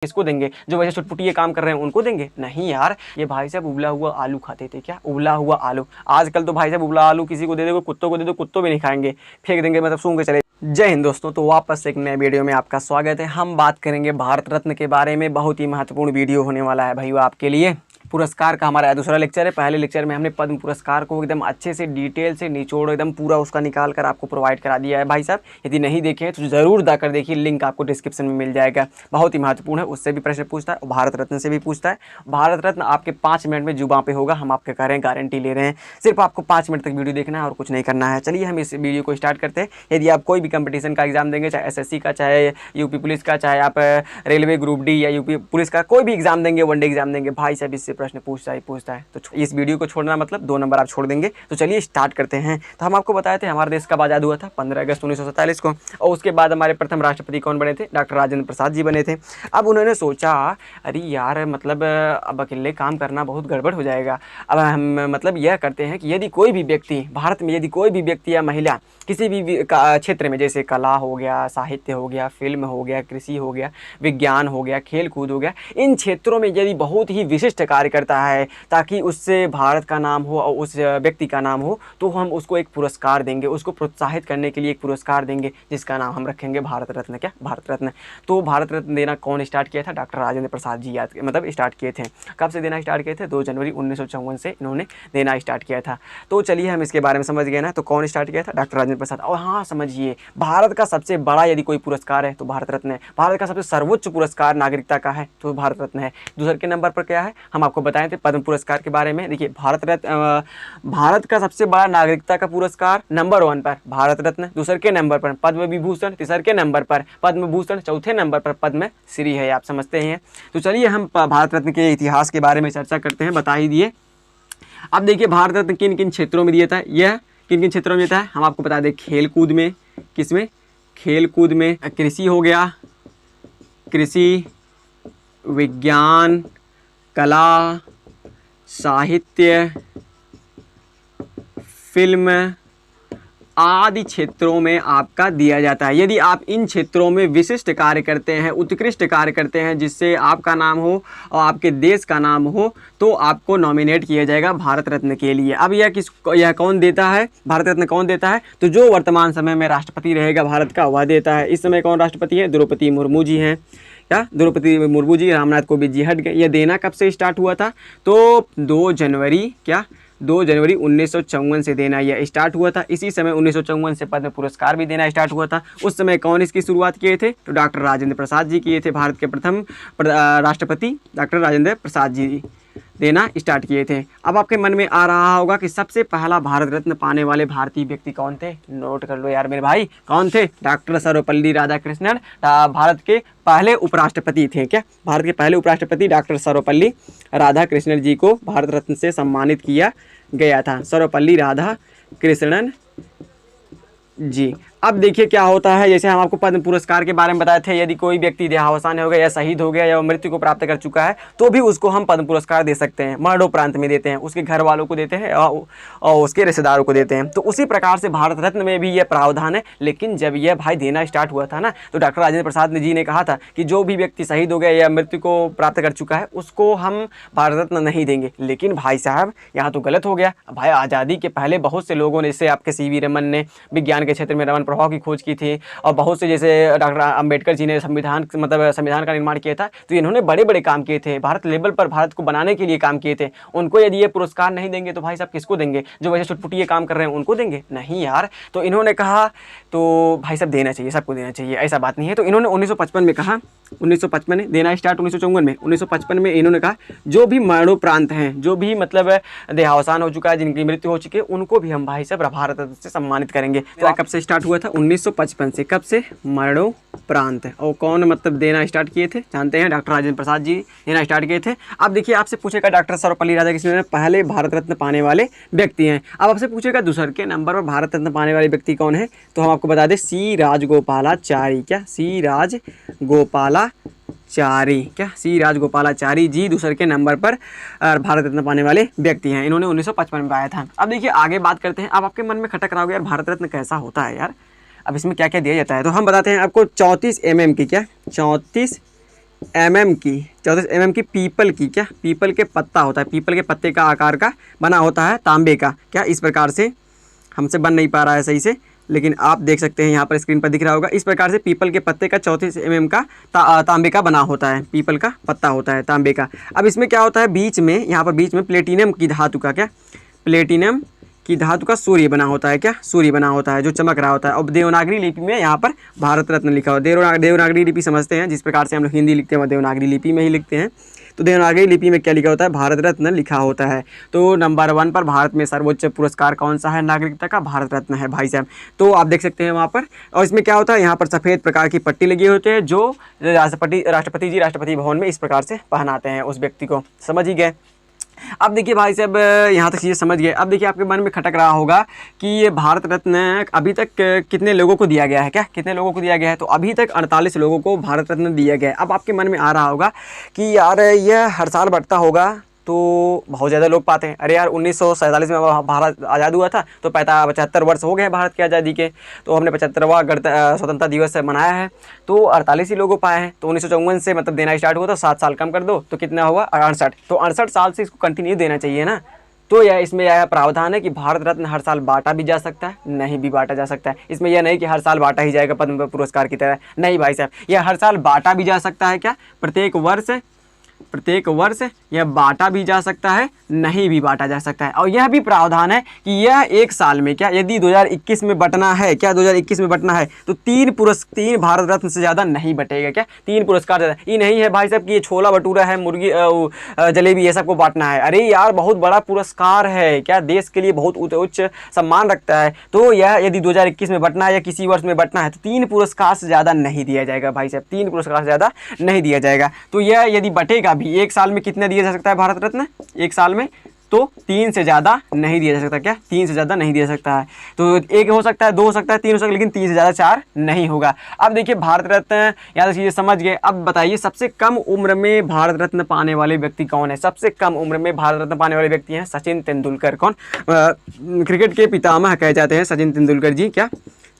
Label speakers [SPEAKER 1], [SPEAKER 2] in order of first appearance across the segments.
[SPEAKER 1] किसको देंगे? जो वैसे चुटपुटिये काम कर रहे हैं उनको देंगे? नहीं यार, ये भाई साहब उबला हुआ आलू खाते थे। क्या उबला हुआ आलू? आजकल तो भाई साहब उबला आलू किसी को दे दो, कुत्तों को दे दो, कुत्तों भी नहीं खाएंगे, फेंक देंगे, मतलब सूंघ के चले। जय हिंद दोस्तों, तो वापस एक नए वीडियो में आपका स्वागत है। हम बात करेंगे भारत रत्न के बारे में। बहुत ही महत्वपूर्ण वीडियो होने वाला है भाई आपके लिए। पुरस्कार का हमारा दूसरा लेक्चर है। पहले लेक्चर में हमने पद्म पुरस्कार को एकदम अच्छे से डिटेल से निचोड़ एकदम पूरा उसका निकाल कर आपको प्रोवाइड करा दिया है भाई साहब। यदि नहीं देखे तो ज़रूर जाकर देखिए, लिंक आपको डिस्क्रिप्शन में मिल जाएगा। बहुत ही महत्वपूर्ण है, उससे भी प्रश्न पूछता है, भारत रत्न से भी पूछता है। भारत रत्न आपके 5 मिनट में जुबान पे होगा, हम आपके कह रहे हैं, गारंटी ले रहे हैं। सिर्फ आपको 5 मिनट तक वीडियो देखना है और कुछ नहीं करना है। चलिए हम इस वीडियो को स्टार्ट करते हैं। यदि आप कोई भी कंपटीशन का एग्जाम देंगे, चाहे SSC का, चाहे यूपी पुलिस का, चाहे आप रेलवे ग्रुप डी या यूपी पुलिस का कोई भी एग्जाम देंगे, वनडे एग्जाम देंगे, भाई साहब इससे प्रश्न पूछता है। तो इस वीडियो को छोड़ना मतलब 2 नंबर आप छोड़ देंगे। तो चलिए स्टार्ट करते हैं। तो हम आपको बताए थे हमारा देश कब आज़ाद हुआ था, 15 अगस्त 1947 को। और उसके बाद हमारे प्रथम राष्ट्रपति कौन बने थे? डॉक्टर राजेंद्र प्रसाद जी बने थे। अब उन्होंने सोचा, अरे यार मतलब अब अकेले काम करना बहुत गड़बड़ हो जाएगा। अब हम मतलब यह करते हैं कि यदि कोई भी व्यक्ति भारत में, यदि कोई भी व्यक्ति या महिला किसी भी क्षेत्र में, जैसे कला हो गया, साहित्य हो गया, फिल्म हो गया, कृषि हो गया, विज्ञान हो गया, खेल कूद हो गया, इन क्षेत्रों में यदि बहुत ही विशिष्ट कार्य करता है ताकि उससे भारत का नाम हो और उस व्यक्ति का नाम हो, तो हम उसको एक पुरस्कार देंगे, उसको प्रोत्साहित करने के लिए एक पुरस्कार देंगे, जिसका नाम हम रखेंगे भारत रत्न। क्या भारत रत्न? तो भारत रत्न देना कौन स्टार्ट किया था? डॉक्टर राजेंद्र प्रसाद जी मतलब स्टार्ट किए थे। कब से देना स्टार्ट किए थे? 2 जनवरी 1954 से इन्होंने देना स्टार्ट किया था। तो चलिए हम इसके बारे में समझ गए ना। तो कौन स्टार्ट किया था? डॉक्टर राजेंद्र प्रसाद। और हाँ समझिए, भारत का सबसे बड़ा यदि कोई पुरस्कार है तो भारत रत्न है। भारत का सबसे सर्वोच्च पुरस्कार नागरिकता का है तो भारत रत्न है। दूसरे के नंबर पर क्या है, हम आपको बताए थे पद्म पुरस्कार के बारे में। देखिए भारत का सबसे बड़ा नागरिकता का पुरस्कार नंबर 1 पर भारत रत्न, दूसरे के नंबर पर पद्म विभूषण, तीसरे के नंबर पर पद्म भूषण, चौथे नंबर पर पद्म श्री है, आप समझते हैं। तो चलिए हम भारत रत्न के इतिहास के बारे में चर्चा करते हैं। बता ही दिए। अब देखिए भारत रत्न किन किन क्षेत्रों में दिया था, यह किन किन क्षेत्रों में दिया था हम आपको बता दें। खेल कूद में, किसमें? खेल कूद में। कृषि हो गया, कृषि, विज्ञान, कला, साहित्य, फिल्म आदि क्षेत्रों में आपका दिया जाता है। यदि आप इन क्षेत्रों में विशिष्ट कार्य करते हैं, उत्कृष्ट कार्य करते हैं, जिससे आपका नाम हो और आपके देश का नाम हो, तो आपको नॉमिनेट किया जाएगा भारत रत्न के लिए। अब यह कौन देता है? भारत रत्न कौन देता है? तो जो वर्तमान समय में राष्ट्रपति रहेगा भारत का, वह देता है। इस समय कौन राष्ट्रपति है? द्रौपदी मुर्मू जी हैं। क्या? द्रौपदी मुर्मू जी। रामनाथ कोविंद जी हट गए। यह देना कब से स्टार्ट हुआ था? तो 2 जनवरी 1954 से देना यह स्टार्ट हुआ था। इसी समय 1954 से पद्म पुरस्कार भी देना स्टार्ट हुआ था। उस समय कौन इसकी शुरुआत किए थे? तो डॉक्टर राजेंद्र प्रसाद जी किए थे। भारत के प्रथम राष्ट्रपति डॉक्टर राजेंद्र प्रसाद जी देना स्टार्ट किए थे। अब आपके मन में आ रहा होगा कि सबसे पहला भारत रत्न पाने वाले भारतीय व्यक्ति कौन थे? नोट कर लो यार मेरे भाई, कौन थे? डॉक्टर सर्वपल्ली राधाकृष्णन। भारत के पहले उपराष्ट्रपति थे। क्या? भारत के पहले उपराष्ट्रपति डॉक्टर सर्वपल्ली राधाकृष्णन जी को भारत रत्न से सम्मानित किया गया था। सर्वपल्ली राधाकृष्णन जी। अब देखिए क्या होता है, जैसे हम आपको पद्म पुरस्कार के बारे में बताए थे, यदि कोई व्यक्ति देहावसान हो गया या शहीद हो गया या मृत्यु को प्राप्त कर चुका है, तो भी उसको हम पद्म पुरस्कार दे सकते हैं। मरणोपरांत में देते हैं, उसके घर वालों को देते हैं और उसके रिश्तेदारों को देते हैं। तो उसी प्रकार से भारत रत्न में भी यह प्रावधान है। लेकिन जब यह भाई देना स्टार्ट हुआ था ना, तो डॉक्टर राजेंद्र प्रसाद जी ने कहा था कि जो भी व्यक्ति शहीद हो गया या मृत्यु को प्राप्त कर चुका है, उसको हम भारत रत्न नहीं देंगे। लेकिन भाई साहब यहाँ तो गलत हो गया। भाई आज़ादी के पहले बहुत से लोगों ने, जैसे आपके CV रमन ने विज्ञान के क्षेत्र में रमन प्रभाव की खोज की थी, और बहुत से जैसे डॉक्टर अंबेडकर जी ने संविधान का निर्माण किया था। तो इन्होंने बड़े बड़े काम किए थे, भारत लेवल पर भारत को बनाने के लिए काम किए थे। उनको यदि ये पुरस्कार नहीं देंगे तो भाई साहब किसको देंगे? जो वैसे चुटपुटिये काम कर रहे हैं उनको देंगे? नहीं यार। तो इन्होंने कहा तो भाई साहब देना चाहिए, सबको देना चाहिए, ऐसा बात नहीं है। तो इन्होंने 1955 में कहा, 1955 में देना स्टार्ट, 1954 में, 1955 में इन्होंने कहा जो भी मरणोपरांत हैं, जो भी मतलब देहावसान हो चुका है, जिनकी मृत्यु हो चुकी है, उनको भी हम भाई साहब भारत रत्न से सम्मानित करेंगे। तो कब से स्टार्ट हुआ था? 1955 से। कब से? मरणोपरांत। और कौन मतलब देना स्टार्ट किए थे? जानते हैं, डॉक्टर राजेंद्र प्रसाद जी देना स्टार्ट किए थे। अब देखिए आपसे पूछेगा डॉक्टर सर्वपल्ली राधाकृष्णन पहले भारत रत्न पाने वाले व्यक्ति हैं। अब आपसे पूछेगा दूसरे के नंबर पर भारत रत्न पाने वाले व्यक्ति कौन है? तो हम आपको बता दें, सी राजगोपालाचारी। क्या? सी राजगोपालाचारी। क्या? सी राजगोपालाचारी जी दूसरे के नंबर पर भारत रत्न पाने वाले व्यक्ति हैं। इन्होंने 1955 में पाया था। अब देखिए आगे बात करते हैं। अब आपके मन में खटक रहा होगा यार भारत रत्न कैसा होता है यार, अब इसमें क्या क्या दिया जाता है। तो हम बताते हैं आपको 34 mm की, क्या 34 mm की, 34 mm की पीपल की, क्या पीपल के पत्ता होता है, पीपल के पत्ते का आकार का बना होता है तांबे का, क्या इस प्रकार से, हमसे बन नहीं पा रहा है सही से, लेकिन आप देख सकते हैं यहाँ पर स्क्रीन पर दिख रहा होगा। इस प्रकार से पीपल के पत्ते का 34 mm का तांबे का बना होता है, पीपल का पत्ता होता है तांबे का। अब इसमें क्या होता है, बीच में, यहाँ पर बीच में प्लेटिनम की धातु का, क्या प्लेटिनम की धातु का सूर्य बना होता है, क्या सूर्य बना होता है जो चमक रहा होता है। अब देवनागरी लिपि में यहाँ पर भारत रत्न लिखा हो, देवनागरी लिपि समझते हैं, जिस प्रकार से हम लोग हिंदी लिखते हैं देवनागरी लिपि में ही लिखते हैं। तो देवनागरी लिपि में क्या लिखा होता है, भारत रत्न लिखा होता है। तो नंबर 1 पर भारत में सर्वोच्च पुरस्कार कौन सा है नागरिकता का, भारत रत्न है भाई साहब। तो आप देख सकते हैं वहाँ पर। और इसमें क्या होता है, यहाँ पर सफ़ेद प्रकार की पट्टी लगी होती है जो राष्ट्रपति जी राष्ट्रपति भवन में इस प्रकार से पहनाते हैं उस व्यक्ति को, समझ ही गए। अब देखिए भाई साहब, यहाँ तक चीज़ें समझ गए। अब देखिए आपके मन में खटक रहा होगा कि ये भारत रत्न अभी तक कितने लोगों को दिया गया है, क्या कितने लोगों को दिया गया है। तो अभी तक 48 लोगों को भारत रत्न दिया गया है। अब आपके मन में आ रहा होगा कि यार यह हर साल बढ़ता होगा तो बहुत ज़्यादा लोग पाते हैं। अरे यार 1947 में भारत आज़ाद हुआ था तो 75 वर्ष हो गए भारत की आज़ादी के, तो हमने 75वां स्वतंत्रता दिवस मनाया है, तो 48 ही लोगों पाए हैं। तो 1954 से मतलब देना स्टार्ट हुआ था, 7 साल कम कर दो तो कितना हुआ 68। तो 68 साल से इसको कंटिन्यू देना चाहिए ना। तो यह इसमें यह प्रावधान है कि भारत रत्न हर साल बांटा भी जा सकता है, नहीं भी बांटा जा सकता है। इसमें यह नहीं कि हर साल बांटा ही जाएगा पद्म पुरस्कार की तरह, नहीं भाई साहब, यह हर साल बांटा भी जा सकता है, क्या प्रत्येक वर्ष यह बांटा भी जा सकता है, नहीं भी बांटा जा सकता है। और यह भी प्रावधान है कि यह एक साल में, क्या यदि 2021 में बंटना है, क्या 2021 में बंटना है तो 3 भारत रत्न से ज़्यादा नहीं बटेगा, क्या 3 पुरस्कार ज़्यादा। ये नहीं है भाई साहब कि ये छोला भटूरा है, मुर्गी जलेबी, ये सबको बांटना है। अरे यार बहुत बड़ा पुरस्कार है, क्या देश के लिए बहुत उच्च सम्मान रखता है। तो यह यदि 2021 में बंटना है या किसी वर्ष में बंटना है तो 3 पुरस्कार से ज़्यादा नहीं दिया जाएगा भाई साहब, 3 पुरस्कार से ज़्यादा नहीं दिया जाएगा। तो यह यदि बटेगा भी, एक साल में कितने दिया जा सकता है भारत रत्न, एक साल में तो 3 से ज़्यादा नहीं दिया जा सकता, क्या 3 से ज़्यादा नहीं दिया जा सकता है। तो 1 हो सकता है, 2 हो सकता है, 3 हो सकता है, लेकिन 3 से ज़्यादा 4 नहीं होगा। अब देखिए भारत रत्न यहाँ तक चीज़ें समझ गए। अब बताइए सबसे कम उम्र में भारत रत्न पाने वाले व्यक्ति कौन है। सबसे कम उम्र में भारत रत्न पाने वाले व्यक्ति हैं सचिन तेंदुलकर। कौन, क्रिकेट के पितामह कहे जाते हैं सचिन तेंदुलकर जी, क्या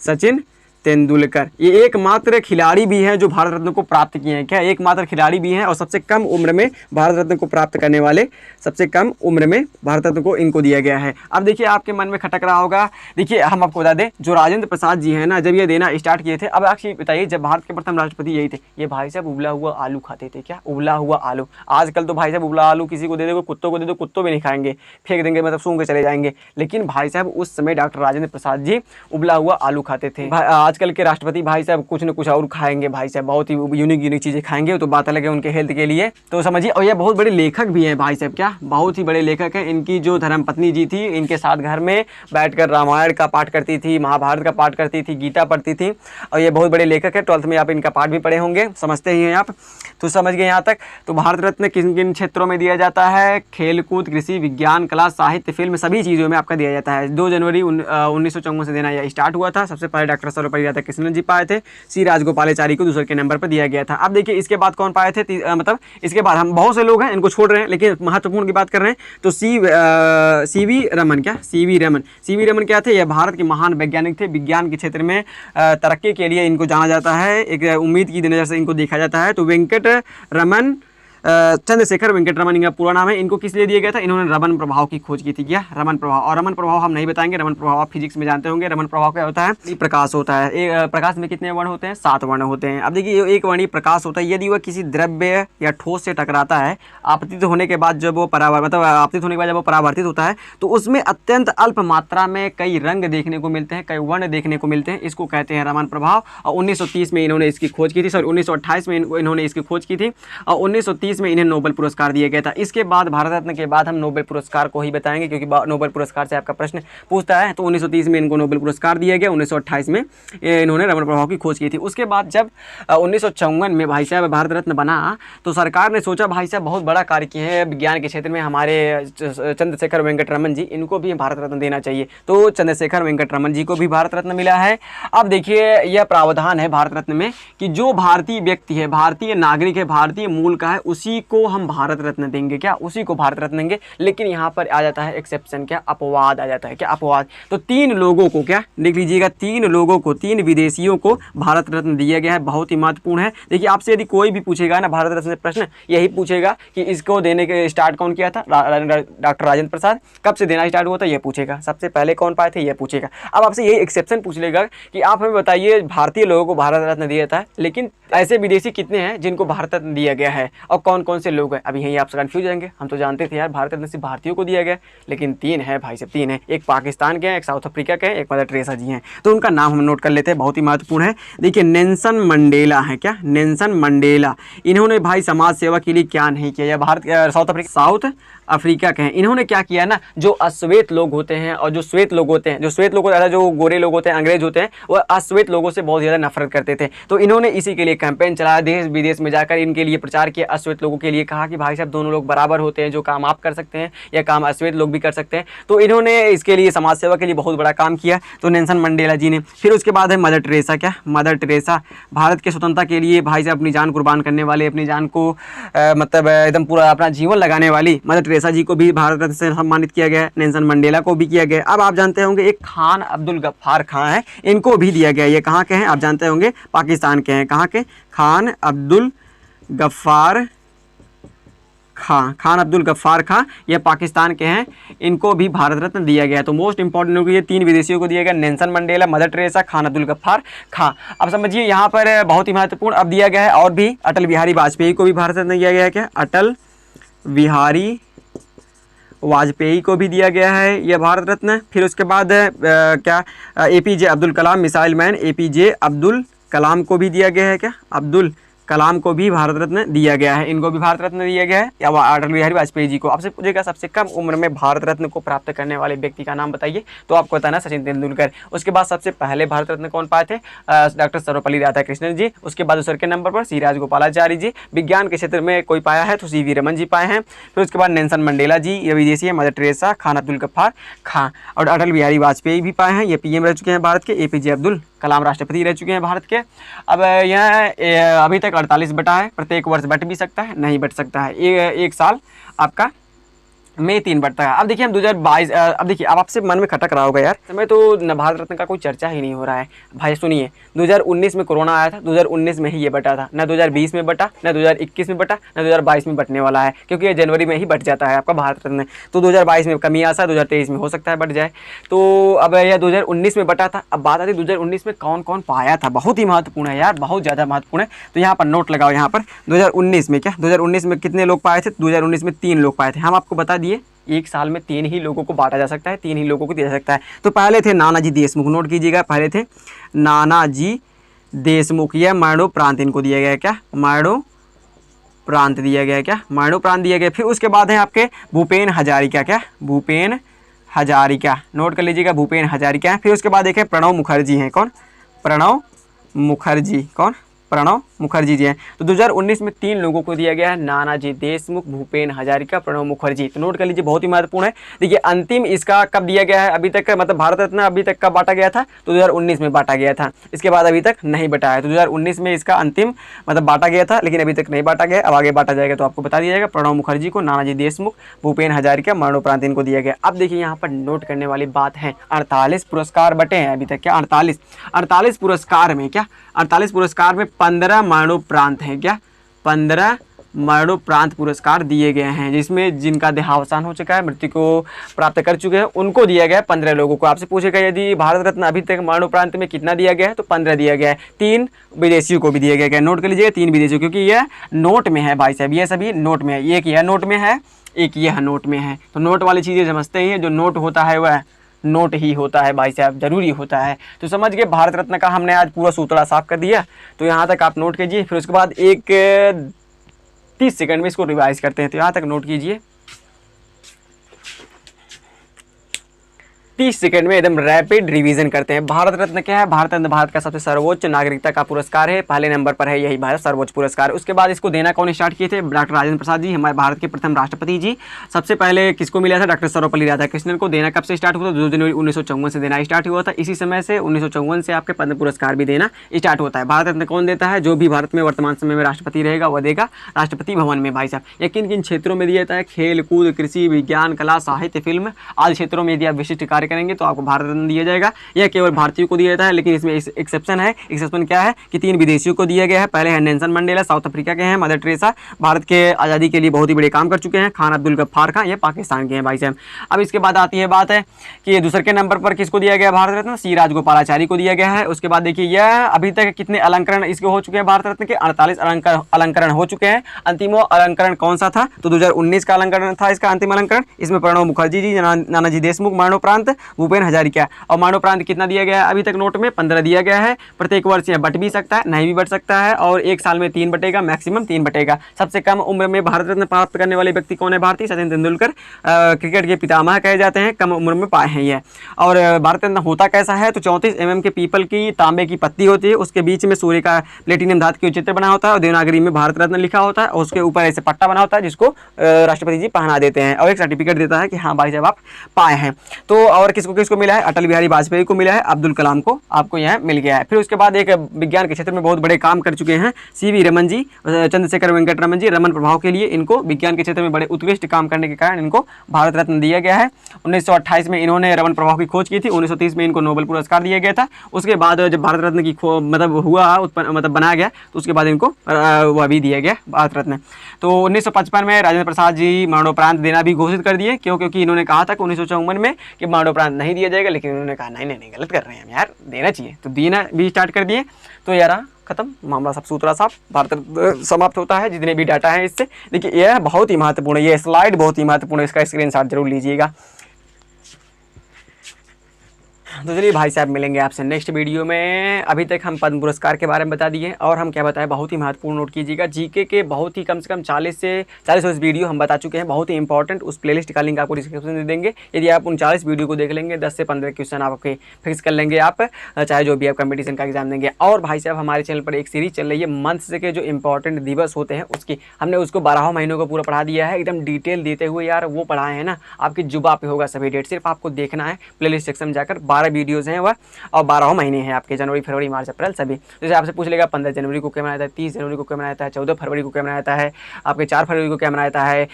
[SPEAKER 1] सचिन तेंदुलकर। ये एकमात्र खिलाड़ी भी हैं जो भारत रत्न को प्राप्त किए हैं, क्या एकमात्र खिलाड़ी भी हैं और सबसे कम उम्र में भारत रत्न को प्राप्त करने वाले, सबसे कम उम्र में भारत रत्न को इनको दिया गया है। अब देखिए आपके मन में खटक रहा होगा, देखिए हम आपको बता दें जो राजेंद्र प्रसाद जी हैं ना, जब ये देना स्टार्ट किए थे। अब आप बताइए जब भारत के प्रथम राष्ट्रपति यही थे, ये भाई साहब उबला हुआ आलू खाते थे, क्या उबला हुआ आलू। आजकल तो भाई साहब उबला आलू किसी को दे दो, कुत्तों को दे दो, कुत्तों भी नहीं खाएंगे, फेंक देंगे, मतलब सूंघ के चले जाएंगे। लेकिन भाई साहब उस समय डॉक्टर राजेंद्र प्रसाद जी उबला हुआ आलू खाते थे। आजकल के राष्ट्रपति भाई साहब कुछ न कुछ और खाएंगे भाई साहब, बहुत ही यूनिक चीज़ें खाएंगे, तो बात अलग है उनके हेल्थ के लिए, तो समझिए। और ये बहुत बड़े लेखक भी हैं भाई साहब, क्या बहुत ही बड़े लेखक हैं। इनकी जो धर्मपत्नी जी थी, इनके साथ घर में बैठकर रामायण का पाठ करती थी, महाभारत का पाठ करती थी, गीता पढ़ती थी। और ये बहुत बड़े लेखक है, 12th में आप इनका पाठ भी पढ़े होंगे, समझते ही हैं आप, तो समझ गए यहाँ तक। तो भारत रत्न किन किन क्षेत्रों में दिया जाता है, खेलकूद, कृषि, विज्ञान, कला, साहित्य, फिल्म, सभी चीज़ों में आपका दिया जाता है। 2 जनवरी 1954 से देना यह स्टार्ट हुआ था। सबसे पहले डॉक्टर सर्वपल्ली राधाकृष्णन जी पाए थे, सी राजगोपालाचारी को दूसरे के नंबर पर दिया गया था। अब देखिए इसके बाद कौन पाए थे, मतलब इसके बाद हम बहुत से लोग हैं इनको छोड़ रहे हैं, लेकिन महत्वपूर्ण की बात कर रहे हैं। तो सी वी रमन, क्या सी वी रमन क्या थे, यह भारत के महान वैज्ञानिक थे। विज्ञान के क्षेत्र में तरक्की के लिए इनको जाना जाता है, एक उम्मीद की नज़र से इनको देखा जाता है। तो वेंकट रमन चंद्रशेखर वेंकट रमन इनका पूरा नाम है। इनको किस लिए दिया गया था, इन्होंने रमन प्रभाव की खोज की थी, क्या रमन प्रभाव। और रमन प्रभाव हम नहीं बताएंगे, रमन प्रभाव आप फिजिक्स में जानते होंगे। रमन प्रभाव क्या होता है, प्रकाश होता है। प्रकाश में कितने वर्ण होते हैं, 7 वर्ण होते हैं। अब देखिए एक वर्णी प्रकाश होता है, यदि वह किसी द्रव्य या ठोस से टकराता है, आपतित होने के बाद जब वो आपतित होने के बाद जब वो परावर्तित होता है तो उसमें अत्यंत अल्प मात्रा में कई रंग देखने को मिलते हैं, कई वर्ण देखने को मिलते हैं, इसको कहते हैं रमन प्रभाव। और 1930 में इन्होंने इसकी खोज की थी, सॉरी 1928 में इन्होंने इसकी खोज की थी, और 1930 में इन्हें नोबेल पुरस्कार दिया गया था। इसके बाद भारत रत्न के बाद हम नोबेल पुरस्कार को ही बताएंगे, क्योंकि नोबेल पुरस्कार से आपका प्रश्न पूछता है। तो 1930 में इनको नोबेल पुरस्कार दिया गया, 1928 में इन्होंने रमन प्रभाव की खोज की थी। उसके बाद जब 1954 में भाई साहब भारत रत्न बना, तो सरकार ने सोचा भाई साहब बहुत बड़ा कार्य किए हैं विज्ञान के क्षेत्र में हमारे चंद्रशेखर वेंकट रमन जी, इनको भी भारत रत्न देना चाहिए। तो चंद्रशेखर वेंकट रमन जी को भी भारत रत्न मिला है। अब देखिए यह प्रावधान है भारत रत्न में कि जो भारतीय व्यक्ति है, भारतीय नागरिक है, भारतीय मूल का है, उसी को हम भारत रत्न देंगे, क्या उसी को भारत रत्न देंगे। लेकिन यहाँ पर आ जाता है एक्सेप्शन, क्या अपवाद आ जाता है, क्या अपवाद। तो 3 लोगों को, क्या लिख लीजिएगा, 3 लोगों को, 3 विदेशियों को भारत रत्न दिया गया है। बहुत ही महत्वपूर्ण है। देखिए आपसे यदि कोई भी पूछेगा ना भारत रत्न से प्रश्न, यही पूछेगा कि इसको देने के स्टार्ट कौन किया था, डॉक्टर राजेंद्र प्रसाद। कब से देना स्टार्ट हुआ था, ये पूछेगा। सबसे पहले कौन पाए थे, ये पूछेगा। अब आपसे यही एक्सेप्शन पूछ लेगा कि आप हमें बताइए भारतीय लोगों को भारत रत्न दिया था, लेकिन ऐसे विदेशी कितने हैं जिनको भारत रत्न दिया गया है और कौन कौन से लोग हैं। अभी यहीं आपसे कन्फ्यूज रहेंगे। हम तो जानते थे यार भारत रत्न सिर्फ भारतीयों को दिया गया, लेकिन 3 है भाई साहब, 3 है। एक पाकिस्तान के हैं, एक साउथ अफ्रीका के हैं, एक मदर टेरेसा जी हैं। तो उनका नाम हम नोट कर लेते हैं, बहुत ही महत्वपूर्ण है। देखिए नेल्सन मंडेला है, क्या नेल्सन मंडेला। इन्होंने भाई समाज सेवा के लिए क्या नहीं किया। साउथ अफ्रीका के हैं। इन्होंने क्या किया ना, जो अश्वेत लोग होते हैं और जो श्वेत लोग होते हैं, जो श्वेत लोग होते हैं, जो गोरे लोग होते हैं, अंग्रेज होते हैं, वो अश्वेत लोगों से बहुत ज़्यादा नफरत करते थे। तो इन्होंने इसी के लिए कैंपेन चलाया, देश विदेश में जाकर इनके लिए प्रचार किया। अश्वेत लोगों के लिए कहा कि भाई साहब दोनों लोग बराबर होते हैं, जो काम आप कर सकते हैं या काम अश्वेत लोग भी कर सकते हैं। तो इन्होंने इसके लिए समाज सेवा के लिए बहुत बड़ा काम किया, तो नेल्सन मंडेला जी ने। फिर उसके बाद है मदर टेरेसा, क्या मदर टेरेसा, भारत के स्वतंत्रता के लिए भाई साहब अपनी जान कुर्बान करने वाले, अपनी जान को मतलब एकदम पूरा अपना जीवन लगाने वाली मदर टेरेसा जी को भी भारत रत्न से सम्मानित किया गया है। नेल्सन मंडेला को भी किया गया। अब आप जानते होंगे एक खान अब्दुल गफ्फार खां है, इनको भी दिया गया। ये कहाँ के हैं आप जानते होंगे, पाकिस्तान के हैं। कहाँ के, खान अब्दुल गफ्फार खां, खान अब्दुल गफ्फार खां, ये पाकिस्तान के हैं। इनको भी भारत रत्न दिया गया है। तो मोस्ट इंपॉर्टेंट ये 3 विदेशियों को दिया गया, Nelson Mandela, Mother Teresa, Khan Abdul Ghaffar Khan. अब समझिए यहाँ पर बहुत ही महत्वपूर्ण अब दिया गया है और भी, अटल बिहारी वाजपेयी को भी भारत रत्न दिया गया है। क्या अटल बिहारी वाजपेयी को भी दिया गया है यह भारत रत्न। फिर उसके बाद क्या APJ Abdul Kalam, missile man APJ Abdul Kalam को भी दिया गया है। क्या अब्दुल कलाम को भी भारत रत्न दिया गया है, इनको भी भारत रत्न दिया गया है। या अटल बिहारी वाजपेयी जी को। आपसे पूछेगा सबसे कम उम्र में भारत रत्न को प्राप्त करने वाले व्यक्ति का नाम बताइए, तो आपको बताना सचिन तेंदुलकर। उसके बाद सबसे पहले भारत रत्न कौन पाए थे, डॉक्टर सर्वपल्ली राधाकृष्णन जी। उसके बाद दूसरे के नंबर पर सी राजगोपालाचारी जी। विज्ञान के क्षेत्र में कोई पाया है तो CV रमन जी पाए हैं। फिर उसके बाद नेल्सन मंडेला जी, ये विदेशी है, मदर टेरेसा, खान अब्दुल गफ्फार खां, और अटल बिहारी वाजपेयी भी पाए हैं, ये PM रह चुके हैं भारत के। APJ अब्दुल कलाम राष्ट्रपति रह चुके हैं भारत के। अब यह अभी तक 48 बटा है, प्रत्येक वर्ष बट भी सकता है, नहीं बट सकता है। एक साल आपका में 3 बढ़ता है। अब देखिए हम 2022, अब देखिए अब आपसे मन में खटक रहा होगा यार, समय तो न भारत रत्न का कोई चर्चा ही नहीं हो रहा है। भाई सुनिए, 2019 में कोरोना आया था, 2019 में ही ये बटा था, न 2020 में बटा, न 2021 में बटा, न 2022 में बटने वाला है, क्योंकि ये जनवरी में ही बट जाता है आपका भारत रत्न। तो 2022 में कमी आ सा, 2023 में हो सकता है बट जाए। तो अब यह 2019 में बटा था। अब बात आती है 2019 में कौन कौन पाया था, बहुत ही महत्वपूर्ण है यार, बहुत ज़्यादा महत्वपूर्ण है। तो यहाँ पर नोट लगाओ, यहाँ पर 2019 में क्या, 2019 में कितने लोग पाए थे, 2019 में 3 लोग पाए थे। हम आपको बता दिए एक साल में 3 ही लोगों को बांटा जा सकता है, 3 ही लोगों को दिया जा सकता है। तो पहले थे नानाजी देशमुख, नोट कीजिएगा, पहले थे नानाजी देशमुख, यह मरणोपरांत इनको दिया गया। क्या मरणोपरांत दिया गया, क्या मरणोपरांत दिया गया। फिर उसके बाद है आपके भूपेन हजारिका, क्या भूपेन हजारिका, नोट कर लीजिएगा, भूपेन हजारिका है। फिर उसके बाद देखें प्रणब मुखर्जी हैं, कौन, प्रणब मुखर्जी, कौन, प्रणब मुखर्जी जी हैं। तो 2019 में 3 लोगों को दिया गया है, नानाजी देशमुख, भूपेन हजारिका, प्रणब मुखर्जी। तो नोट कर लीजिए, बहुत ही महत्वपूर्ण है। देखिए अंतिम इसका कब दिया गया है, अभी तक मतलब भारत रत्न अभी तक कब बांटा गया था, तो 2019 में बांटा गया था। इसके बाद अभी तक नहीं बटा है, तो 2019 में इसका अंतिम मतलब बांटा गया था, लेकिन अभी तक नहीं बांटा गया। अब आगे बांटा जाएगा तो आपको बता दिया जाएगा। प्रणब मुखर्जी को, नानाजी देशमुख, भूपेन हजारिका, मरणोपरांत इनको दिया गया। अब देखिए यहाँ पर नोट करने वाली बात है, 48 पुरस्कार बटे हैं अभी तक। क्या 48 पुरस्कार में, क्या 48 पुरस्कार में 15 मरणोपरांत हैं। क्या 15 मरणोपरांत पुरस्कार दिए गए हैं, जिसमें जिनका देहावसान हो चुका है, मृत्यु को प्राप्त कर चुके हैं, उनको दिया गया है 15 लोगों को। आपसे पूछेगा यदि भारत रत्न अभी तक मरणोपरांत में कितना दिया गया है, तो 15 दिया गया है। 3 विदेशियों को भी दिया गया है, नोट कर लीजिएगा, 3 विदेशियों, क्योंकि यह नोट में है भाई साहब, ये सभी नोट में है। एक यह नोट में है, एक यह नोट में है। तो नोट वाली चीज़ें समझते ही है, जो नोट होता है वह नोट ही होता है भाई साहब, जरूरी होता है। तो समझ गए, भारत रत्न का हमने आज पूरा सूतड़ा साफ कर दिया। तो यहाँ तक आप नोट कीजिए, फिर उसके बाद एक 30 सेकंड में इसको रिवाइज करते हैं। तो यहाँ तक नोट कीजिए, 30 सेकंड में एकदम रैपिड रिवीजन करते हैं। भारत रत्न क्या है? भारत रत्न भारत का सबसे सर्वोच्च नागरिकता का पुरस्कार है, पहले नंबर पर है यही भारत सर्वोच्च पुरस्कार। उसके बाद इसको देना कौन स्टार्ट किए थे? डॉक्टर राजेंद्र प्रसाद जी, हमारे भारत के प्रथम राष्ट्रपति जी। सबसे पहले किसको मिला था? डॉक्टर सर्वपल्ली राधाकृष्णन को। देना कब से स्टार्ट हुआ था? 2 जनवरी 1954 से देना स्टार्ट हुआ था। इसी समय से 1954 से आपके पद्म पुरस्कार भी देना स्टार्ट होता है। भारत रत्न कौन देता है? जो भी भारत में वर्तमान समय में राष्ट्रपति रहेगा वह देगा, राष्ट्रपति भवन में। भाई साहब ये किन किन क्षेत्रों में दिया जाता है? खेल कूद, कृषि, विज्ञान, कला, साहित्य, फिल्म आदि क्षेत्रों में यदि आप विशिष्ट कार्य करेंगे तो आपको भारत रत्न दिया जाएगा। यह केवल भारतीयों को दिया जाता है, लेकिन इसमें एक्सेप्शन है। एक्सेप्शन क्या है कि 3 विदेशियों को दिया गया है। पहले है नेल्सन मंडेला, साउथ अफ्रीका के हैं। मदर टेरेसा, भारत के आज़ादी के लिए बहुत ही बड़े काम कर चुके हैं। खान अब्दुल गफ्फार खान, ये पाकिस्तान के हैं भाई साहब। अब इसके बाद आती है बात है कि दूसरे के नंबर पर किसको दिया गया भारत रत्न? सी राजगोपालाचारी को दिया गया है। उसके बाद देखिए यह अभी तक कितने अलंकरण इसके हो चुके हैं भारत रत्न के? 48 अलंकरण हो चुके हैं। अंतिम अलंकरण कौन सा था? तो 2019 का अलंकरण था इसका अंतिम अलंकरण। इसमें प्रणब मुखर्जी जी, नानाजी देशमुख, मरणोपरांत भूपेन हजारिका। और मरणोपरांत कितना दिया गया है? अभी तक नोट में 15 दिया गया है। प्रत्येक वर्ष यह बट भी सकता है, नहीं भी बट सकता है, और एक साल में 3 बटेगा, मैक्सिमम 3 बटेगा। सबसे कम उम्र में भारत रत्न प्राप्त करने वाले व्यक्ति कौन है? भारतीय सचिन तेंदुलकर, क्रिकेट के पितामह कहे जाते हैं, कम उम्र में पाए हैं ये। और भारत रत्न होता कैसा है? तो 34 mm के पीपल की तांबे की पत्ती होती है, उसके बीच में सूर्य का प्लेटिनियम धातु का चित्र बना होता है और देवनागरी में भारत रत्न लिखा होता है, और उसके ऊपर ऐसे पट्टा बना होता है जिसको राष्ट्रपति जी पहना देते हैं और एक सर्टिफिकेट देता है कि हाँ भाई साहब आप पाए हैं। तो और किसको किसको मिला है? अटल बिहारी वाजपेयी को मिला है, अब्दुल कलाम को आपको यह मिल गया है। फिर उसके बाद एक विज्ञान के क्षेत्र में बहुत बड़े काम कर चुके हैं CV रमन जी, चंद्रशेखर वेंकट रमन जी, रमन प्रभाव के लिए इनको विज्ञान के क्षेत्र में बड़े उत्कृष्ट काम करने के कारण इनको भारत रत्न दिया गया है। 1928 में इन्होंने रमन प्रभाव की खोज की थी। 1930 में इनको नोबेल पुरस्कार दिया गया था। उसके बाद जब भारत रत्न की मतलब हुआ मतलब बनाया गया तो उसके बाद इनको वह भी दिया गया भारत रत्न। तो 1955 में राजेंद्र प्रसाद जी मरणोपरांत देना भी घोषित कर दिए। क्योंकि इन्होंने कहा था कि 1954 में कि मरणोपरांत नहीं दिया जाएगा, लेकिन उन्होंने कहा नहीं नहीं गलत कर रहे हैं हम यार, देना चाहिए, तो देना भी स्टार्ट कर दिए। तो यार खत्म मामला, सब सूत्रा साफ, भारत रत्न समाप्त होता है। जितने भी डाटा हैं इससे देखिए, यह बहुत ही महत्वपूर्ण है, ये स्लाइड बहुत ही महत्वपूर्ण है, इसका स्क्रीनशॉट जरूर लीजिएगा। तो चलिए भाई साहब मिलेंगे आपसे नेक्स्ट वीडियो में। अभी तक हम पद्म पुरस्कार के बारे में बता दिए और हम क्या बताएं, बहुत ही महत्वपूर्ण नोट कीजिएगा। जीके के बहुत ही कम से कम 40 वीडियो हम बता चुके हैं, बहुत ही इंपॉर्टेंट। उस प्लेलिस्ट का लिंक आपको डिस्क्रिप्शन में दे देंगे। यदि आप उन 40 वीडियो को देख लेंगे, 10 से 15 क्वेश्चन आपके फिक्स कर लेंगे आप, चाहे जो भी आप कंपटीशन का एग्जाम देंगे। और भाई साहब हमारे चैनल पर एक सीरीज चल रही है मंथ्स के जो इंपॉर्टेंट दिवस होते हैं उसकी, हमने उसको 12 महीनों को पूरा पढ़ा दिया है, एकदम डिटेल देते हुए यार वो पढ़ाए हैं ना, आपकी जुबा पे होगा सभी डेट। सिर्फ आपको देखना है प्लेलिस्ट सेक्शन में जाकर, 12 वीडियोज़ हैं वह, और 12 महीने हैं आपके, जनवरी फरवरी मार्च अप्रैल सभी। जैसे आपसे पूछ लेगा 15 जनवरी को क्या मनाता है, 30 जनवरी को क्या मनाता है, 14 फरवरी को क्या मनाता है, आपके 4 फरवरी को क्या मनाता है,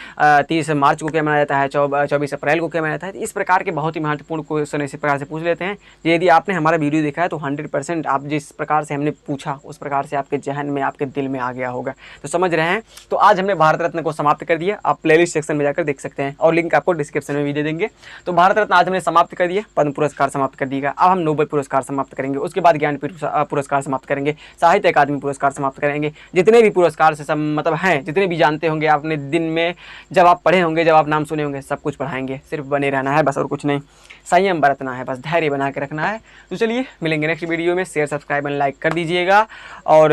[SPEAKER 1] 30 मार्च को क्या मनाया जाता है, 24 अप्रैल को क्या मनाया जाता है। इस प्रकार के बहुत ही महत्वपूर्ण क्वेश्चन इसी प्रकार से पूछ लेते हैं। यदि आपने हमारा वीडियो देखा है तो 100% आप जिस प्रकार से हमने पूछा उस प्रकार से आपके जहन में, आपके दिल में आ गया होगा। तो समझ रहे हैं। तो आज हमने भारत रत्न को समाप्त कर दिया, आप प्लेलिस्ट सेक्शन में जाकर देख सकते हैं और लिंक आपको डिस्क्रिप्शन में भी दे देंगे। तो भारत रत्न आज हमने समाप्त कर दिया, पद्म पुरस्कार समाप्त कर दिया। अब हम नोबेल पुरस्कार समाप्त करेंगे, उसके बाद ज्ञानपीठ पुरस्कार समाप्त करेंगे, साहित्य अकादमी पुरस्कार समाप्त करेंगे। जितने भी पुरस्कार से सब मतलब हैं, जितने भी जानते होंगे आपने दिन में, जब आप पढ़े होंगे, जब आप नाम सुने होंगे, सब कुछ पढ़ाएंगे। सिर्फ बने रहना है बस, और कुछ नहीं। संयम बरतना है बस, धैर्य बना के रखना है। तो चलिए मिलेंगे नेक्स्ट वीडियो में। शेयर सब्सक्राइब एंड लाइक कर दीजिएगा, और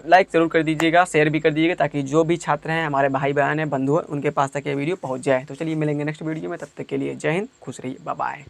[SPEAKER 1] लाइक ज़रूर कर दीजिएगा, शेयर भी कर दीजिएगा, ताकि जो भी छात्र हैं, हमारे भाई बहन हैं, बंधु हैं, उनके पास तक ये वीडियो पहुँच जाए। तो चलिए मिलेंगे नेक्स्ट वीडियो में, तब तक के लिए जय हिंद, खुश रहिए, बाय बाय।